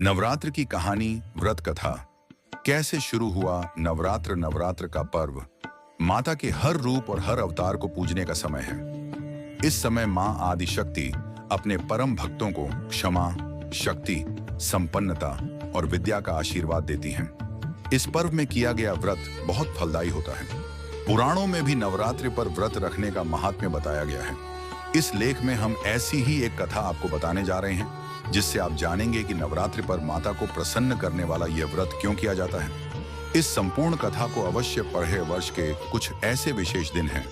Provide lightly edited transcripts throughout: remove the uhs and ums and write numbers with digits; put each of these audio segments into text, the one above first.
नवरात्र की कहानी। व्रत कथा। कैसे शुरू हुआ नवरात्र का पर्व। माता के हर रूप और हर अवतार को पूजने का समय है। इस समय मां आदिशक्ति अपने परम भक्तों को क्षमा, शक्ति, संपन्नता और विद्या का आशीर्वाद देती हैं। इस पर्व में किया गया व्रत बहुत फलदायी होता है। पुराणों में भी नवरात्रि पर व्रत रखने का महात्म्य बताया गया है। इस लेख में हम ऐसी ही एक कथा आपको बताने जा रहे हैं, जिससे आप जानेंगे कि नवरात्रि पर माता को प्रसन्न करने वाला यह व्रत क्यों किया जाता है। इस संपूर्ण कथा को अवश्य पढ़े। वर्ष के कुछ ऐसे विशेष दिन हैं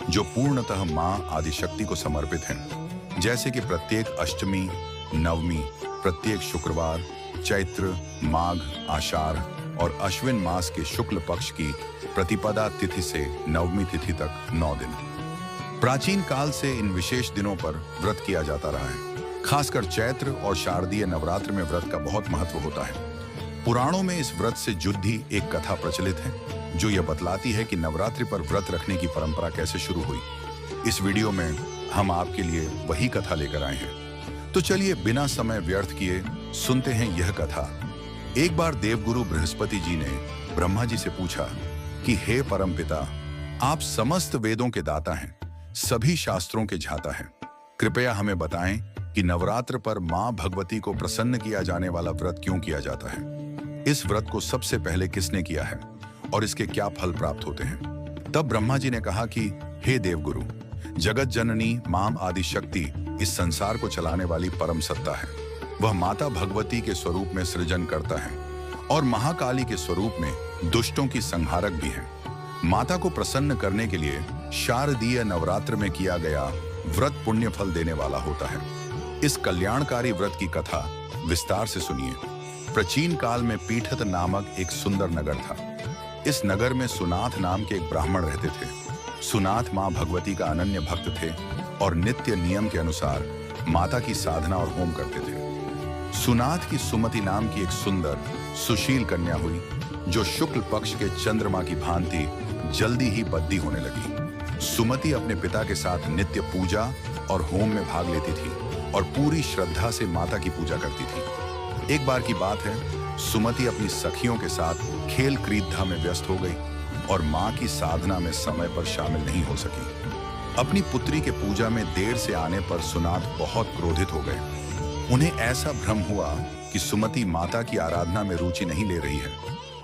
जो पूर्णतः मां आदिशक्ति को समर्पित हैं, जैसे कि प्रत्येक अष्टमी, नवमी, प्रत्येक शुक्रवार, चैत्र, माघ, आषाढ़ और अश्विन मास के शुक्ल पक्ष की प्रतिपदा तिथि से नवमी तिथि तक 9 दिन। प्राचीन काल से इन विशेष दिनों पर व्रत किया जाता रहा है। खासकर चैत्र और शारदीय नवरात्र में व्रत का बहुत महत्व होता है। पुराणों में इस व्रत से जुड़ी एक कथा प्रचलित है, जो यह बतलाती है कि नवरात्रि पर व्रत रखने की परंपरा कैसे शुरू हुई। इस वीडियो में हम आपके लिए वही कथा लेकर आए हैं। तो चलिए बिना समय व्यर्थ किए सुनते हैं यह कथा। एक बार देवगुरु बृहस्पति जी ने ब्रह्मा जी से पूछा कि हे परमपिता, आप समस्त वेदों के दाता हैं, सभी शास्त्रों के झाता हैं। कृपया हमें बताएं कि नवरात्र पर मां भगवती को प्रसन्न किया जाने वाला व्रत क्यों किया जाता है। इस व्रत को सबसे पहले किसने किया है और इसके क्या फल प्राप्त होते हैं। तब ब्रह्मा जी ने कहा कि हे देवगुरु, जगत जननी मां आदिशक्ति इस संसार को चलाने वाली परम सत्ता है। वह माता भगवती के स्वरूप में सृजन करता है और महाकाली के स्वरूप में दुष्टों की संहारक भी है। माता को प्रसन्न करने के लिए शारदीय नवरात्र में किया गया व्रत पुण्य फल देने वाला होता है। इस कल्याणकारी व्रत की कथा विस्तार से सुनिए। प्राचीन काल में पीठत नामक एक सुंदर नगर था। इस नगर में सुनाथ नाम के एक ब्राह्मण रहते थे। सुनाथ मां भगवती का अनन्य भक्त थे और नित्य नियम के अनुसार माता की साधना और होम करते थे। सुनाथ की सुमति नाम की एक सुंदर सुशील कन्या हुई, जो शुक्ल पक्ष के चंद्रमा की भांति जल्दी ही बद्दी होने लगी। सुमति अपने पिता के साथ नित्य पूजा और होम में भाग लेती थी और पूरी श्रद्धा से माता की पूजा करती थी। एक बार की बात है, सुमति अपनी सखियों के साथ खेल क्रीड़ा में व्यस्त हो गई और मां की साधना में समय पर शामिल नहीं हो सकी। अपनी पुत्री के पूजा में देर से आने पर सुनाथ बहुत क्रोधित हो गए। उन्हें ऐसा भ्रम हुआ कि सुमति माता की आराधना में रुचि नहीं ले रही है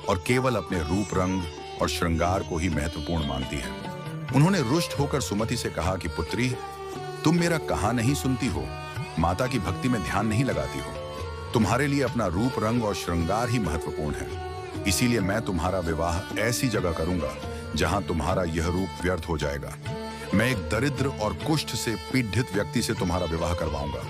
और केवल अपने रूप, रंग और श्रृंगार को ही महत्वपूर्ण मानती है। उन्होंने रुष्ट होकर सुमति से कहा कि पुत्री, तुम मेरा कहा नहीं सुनती हो, माता की भक्ति में ध्यान नहीं लगाती हो। तुम्हारे लिए अपना रूप, रंग और श्रृंगार ही महत्वपूर्ण है। इसीलिए मैं तुम्हारा विवाह ऐसी जगह करूंगा जहां तुम्हारा यह रूप व्यर्थ हो जाएगा। मैं एक दरिद्र और कुष्ठ से पीड़ित व्यक्ति से तुम्हारा विवाह करवाऊंगा।